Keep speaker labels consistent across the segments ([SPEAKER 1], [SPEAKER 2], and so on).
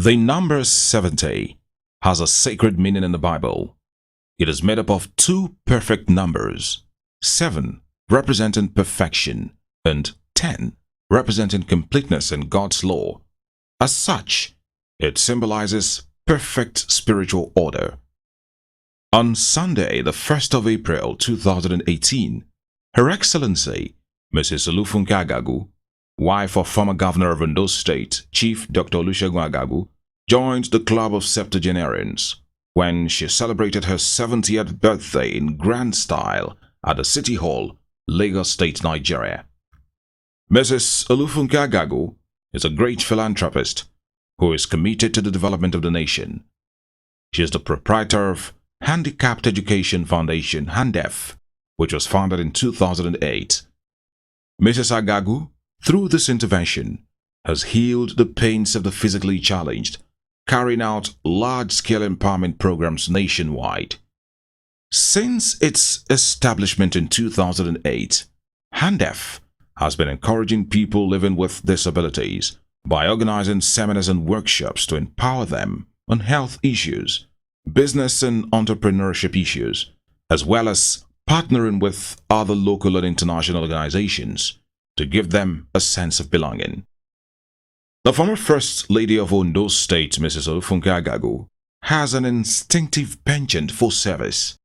[SPEAKER 1] The number 70 has a sacred meaning in the Bible. It is made up of two perfect numbers, 7 representing perfection and 10 representing completeness in God's law. As such, it symbolizes perfect spiritual order. On Sunday, the 1st of April 2018, Her Excellency, Mrs. Olufunke Agagu, wife of former Governor of Ondo State, Chief Dr. Olufunke Agagu, joined the club of septuagenarians when she celebrated her 70th birthday in grand style at the City Hall, Lagos State, Nigeria. Mrs. Olufunke Agagu is a great philanthropist who is committed to the development of the nation. She is the proprietor of Handicapped Education Foundation, HANDEF, which was founded in 2008. Mrs. Agagu, through this intervention, has healed the pains of the physically challenged, carrying out large-scale empowerment programs nationwide. Since its establishment in 2008, HANDEF has been encouraging people living with disabilities by organizing seminars and workshops to empower them on health issues, business and entrepreneurship issues, as well as partnering with other local and international organizations to give them a sense of belonging. The former First Lady of Ondo State, Mrs. Olufunke Agagu, has an instinctive penchant for service.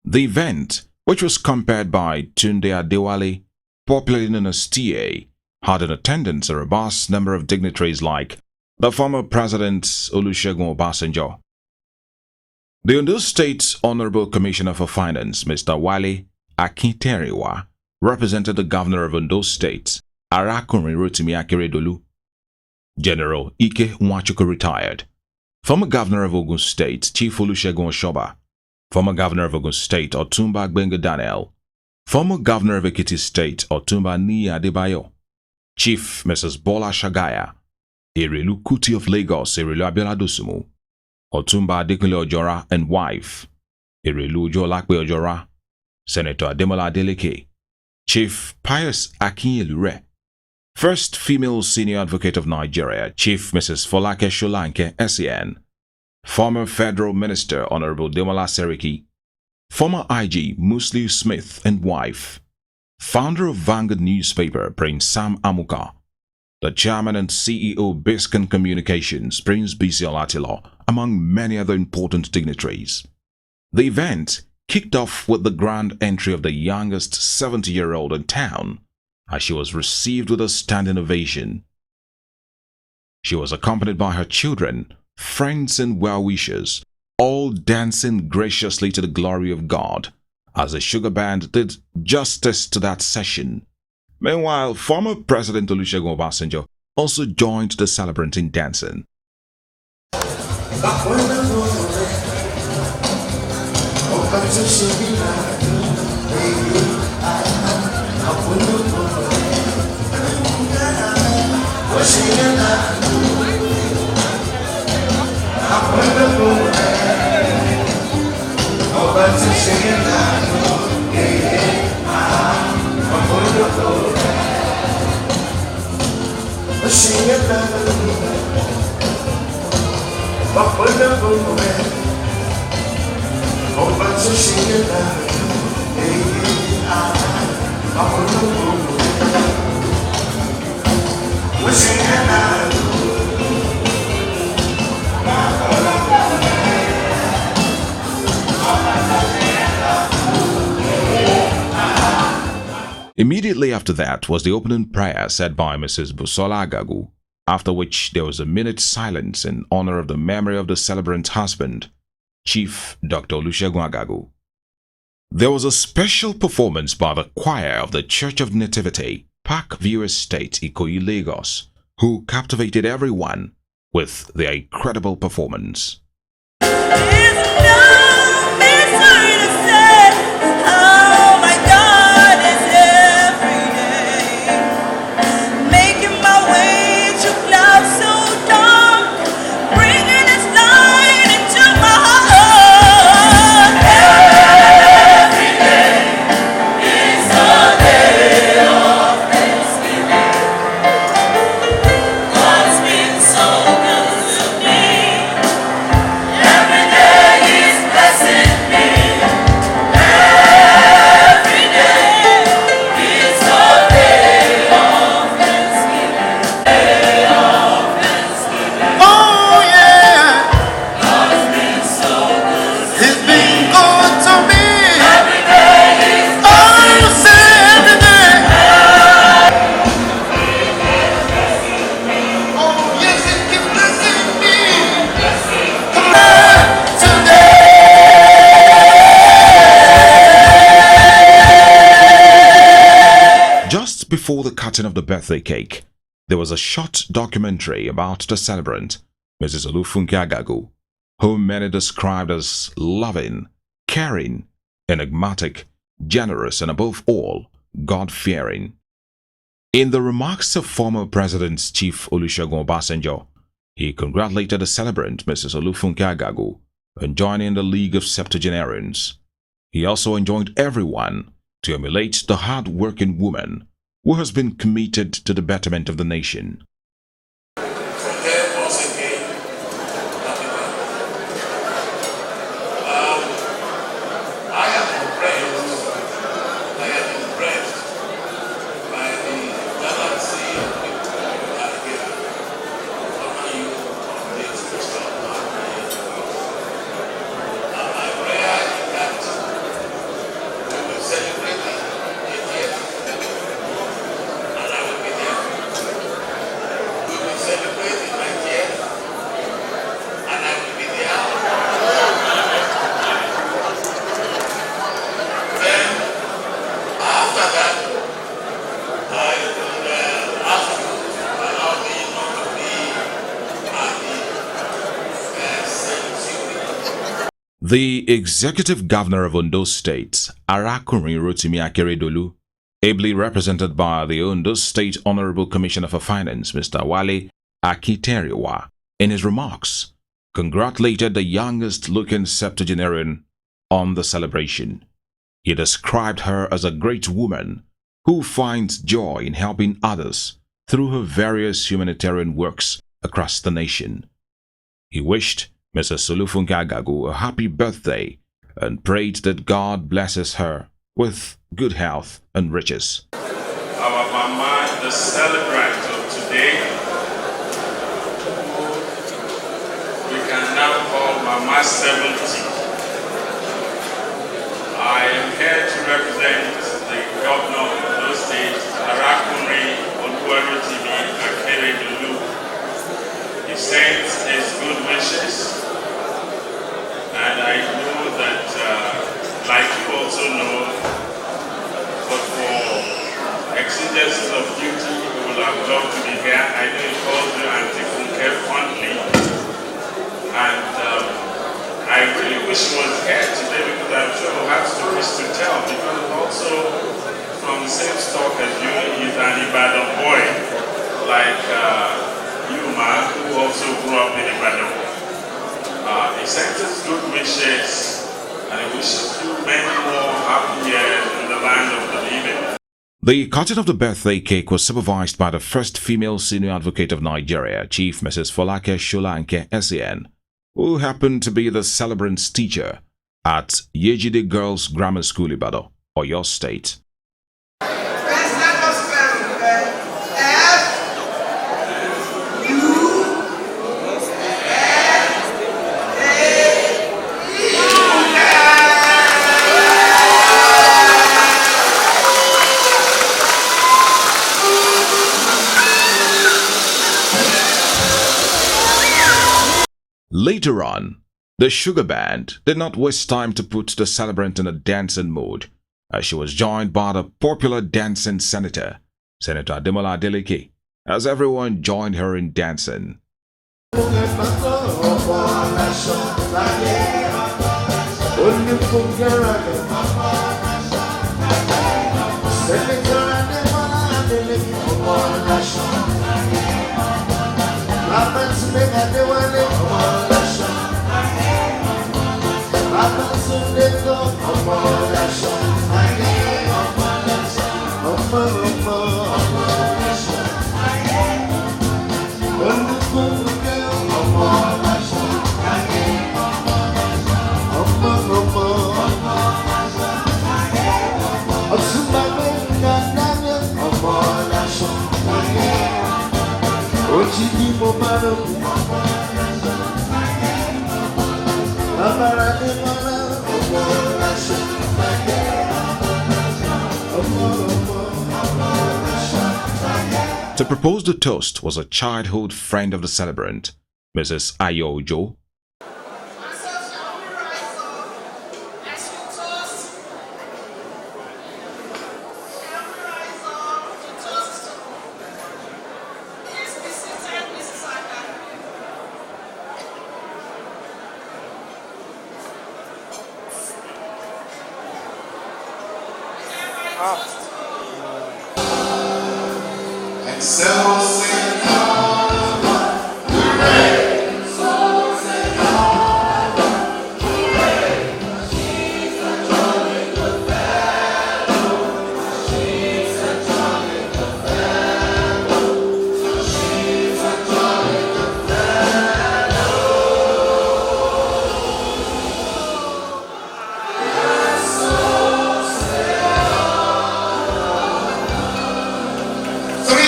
[SPEAKER 1] The event, which was compared by Tunde Adewale, popularly known as TA, had in attendance a robust number of dignitaries like the former President Olusegun Obasanjo. The Ondo State Honorable Commissioner for Finance, Mr. Wale Akinteriwa, represented the Governor of Ondo State, Arakunrin Rotimi Akeredolu. General Ike Nwachukwu retired. Former Governor of Ogun State, Chief Olusegun Oshoba. Former Governor of Ogun State, Otumba Gbenga Daniel. Former Governor of Ekiti State, Otumba Ni Adebayo. Chief Mrs. Bola Shagaya. Erelu Kuti of Lagos, Erelu Abiola Dosumu. Otumba Adekunle Ojora and wife, Erelu Ojolakpe Ojora. Senator Ademola Adeleke. Chief Pius Akinyelure. First female senior advocate of Nigeria, Chief Mrs. Folake Sholanke, SEN. Former Federal Minister Honorable Demola Seriki. Former IG Musliu Smith and wife. Founder of Vanguard newspaper Prince Sam Amuka. The Chairman and CEO Biscan Communications Prince Bisi Olatilo, among many other important dignitaries. The event kicked off with the grand entry of the youngest 70-year-old in town, as she was received with a standing ovation. She was accompanied by her children, friends and well-wishers, all dancing graciously to the glory of God, as the sugar band did justice to that session. Meanwhile, former President Olusegun Obasanjo also joined the celebrant in dancing. Immediately after that was the opening prayer said by Mrs. Busola Agagu, after which there was a minute's silence in honor of the memory of the celebrant's husband, Chief Dr. Olusegun Agagu. There was a special performance by the choir of the Church of Nativity, Parkview Estate, Ikoyi, Lagos, who captivated everyone with their incredible performance.
[SPEAKER 2] So good.
[SPEAKER 1] Just before the cutting of the birthday cake, there was a short documentary about the celebrant, Mrs. Olufunke Agagu, whom many described as loving, caring, enigmatic, generous, and above all, God-fearing. In the remarks of former President Chief Olusegun Obasanjo, he congratulated the celebrant, Mrs. Olufunke Agagu, on joining the League of Septuagenarians. He also enjoined everyone to emulate the hard-working woman who has been committed to the betterment of the nation. The executive governor of Ondo State, Arakunrin Rotimi Akeredolu, ably represented by the Ondo State Honorable Commissioner for Finance, Mr. Wale Akiteriwa, in his remarks, congratulated the youngest-looking septuagenarian on the celebration. He described her as a great woman who finds joy in helping others through her various humanitarian works across the nation. He wished Mrs. Olufunke Agagu a happy birthday and prayed that God blesses her with good health and riches.
[SPEAKER 2] Our mama, the celebrant of today, we can now call Mama 70. I am here to represent the governor of Ondo State, Arakunrin Olufunke Akeredolu. He sends his good wishes. And I know that, like you also know, but for exigencies of duty, we will have loved to be here. I know he calls you Auntie Funke fondly. And I really wish he was here today because I'm sure he has stories to tell. Because also from the same stock as you, he's an Ibadan boy, like you, man, who also grew up in Ibadan. He sends his good wishes, and he wishes you many more happy years in the land of the living.
[SPEAKER 1] The cutting of the birthday cake was supervised by the first female senior advocate of Nigeria, Chief Mrs. Folake Sholanke SAN, who happened to be the celebrant's teacher at Yejide Girls Grammar School, Ibadan, Oyo State. Later on, the Sugar Band did not waste time to put the celebrant in a dancing mood, as she was joined by the popular dancing senator, Senator Ademola Adeleke, as everyone joined her in dancing. To propose the toast was a childhood friend of the celebrant, Mrs. Ayojo.
[SPEAKER 3] And so sing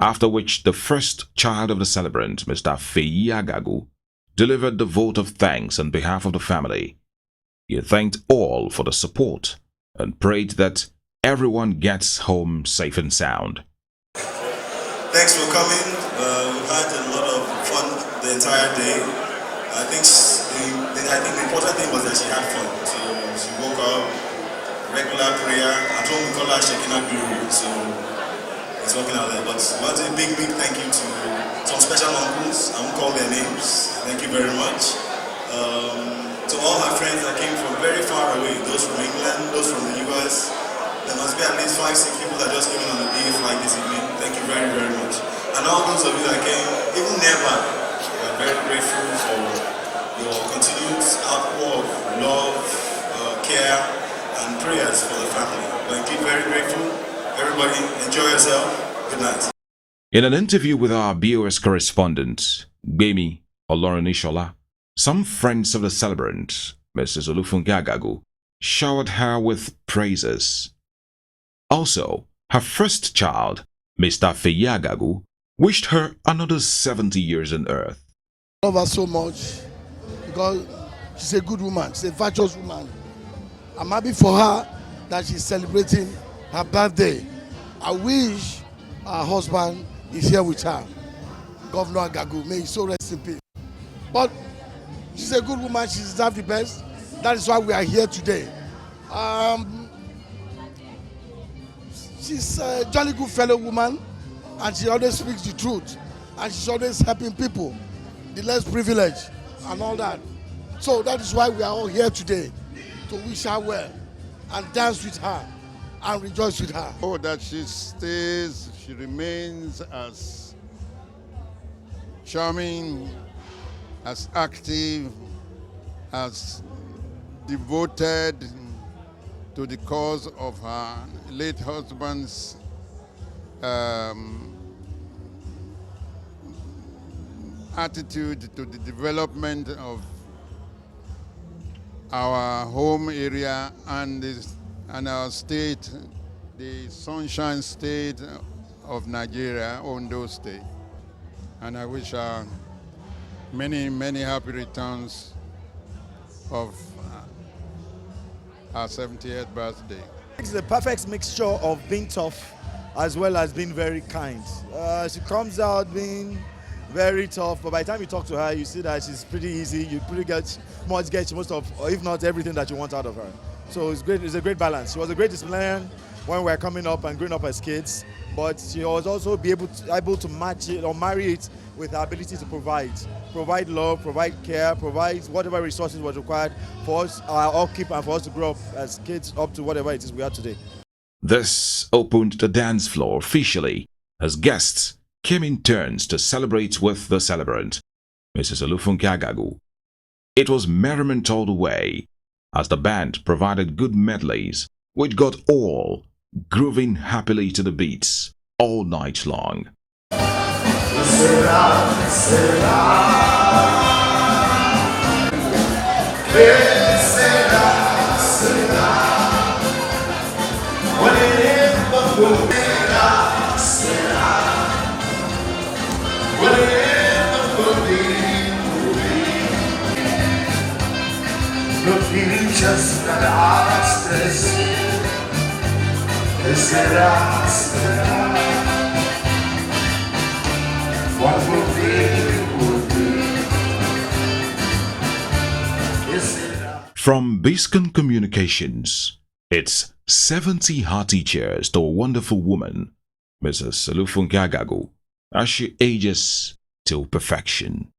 [SPEAKER 1] After which the first child of the celebrant, Mr. Agagu, delivered the vote of thanks on behalf of the family. He thanked all for the support and prayed that everyone gets home safe and sound.
[SPEAKER 4] Thanks for coming. We've had a lot of fun the entire day. I think the important thing was that she had fun. So she woke up, regular prayer. At home we call her Shekinah Glory. So it's working out there. But we want a big thank you to some special uncles. I won't call their names. Thank you very much. To all her friends that came from very far away, those from England, those from the US. There must be at least 5-6 people that just came in on a day flight this evening. Thank you very much. And all those of you that came, even nearby, we are very grateful for your continued outpour of love, care, and prayers for the family. Thank you, very grateful. Everybody, enjoy yourself. Good night.
[SPEAKER 1] In an interview with our BOS correspondent, Gbemi Olorunishola, some friends of the celebrant, Mrs. Olufunke Agagu, showered her with praises. Also, her first child, Mr. Agagu, wished her another 70 years on earth.
[SPEAKER 5] I love her so much because she's a good woman, she's a virtuous woman. I'm happy for her that she's celebrating her birthday. I wish her husband is here with her, Governor Agagu. May he so rest in peace. But she's a good woman, she deserves the best. That is why we are here today. She's a jolly good fellow woman, and she always speaks the truth, and she's always helping people, the less privileged and all that. So that is why we are all here today, to wish her well and dance with her and rejoice with her.
[SPEAKER 6] Oh, that she remains as charming, as active, as devoted to the cause of her late husband's attitude to the development of our home area and our state, the Sunshine State of Nigeria, Ondo State. And I wish her many happy returns of her 70th birthday.
[SPEAKER 7] It's the perfect mixture of being tough as well as being very kind. She comes out being very tough, but by the time you talk to her, you see that she's pretty easy. You pretty get most of, or if not everything that you want out of her. So it's great. It's a great balance. She was a great disciplinarian when we were coming up and growing up as kids, but she was also able to match it or marry it with her ability to provide love, provide care, provide whatever resources was required for us, our upkeep, and for us to grow up as kids up to whatever it is we are today.
[SPEAKER 1] This opened the dance floor officially as guests came in turns to celebrate with the celebrant, Mrs. Olufunke Agagu. It was merriment all the way as the band provided good medleys which got all grooving happily to the beats all night long.
[SPEAKER 3] What will be.
[SPEAKER 1] From Beacon Communications, it's 70 hearty cheers to a wonderful woman, Mrs. Olufunke Agagu, as she ages till perfection.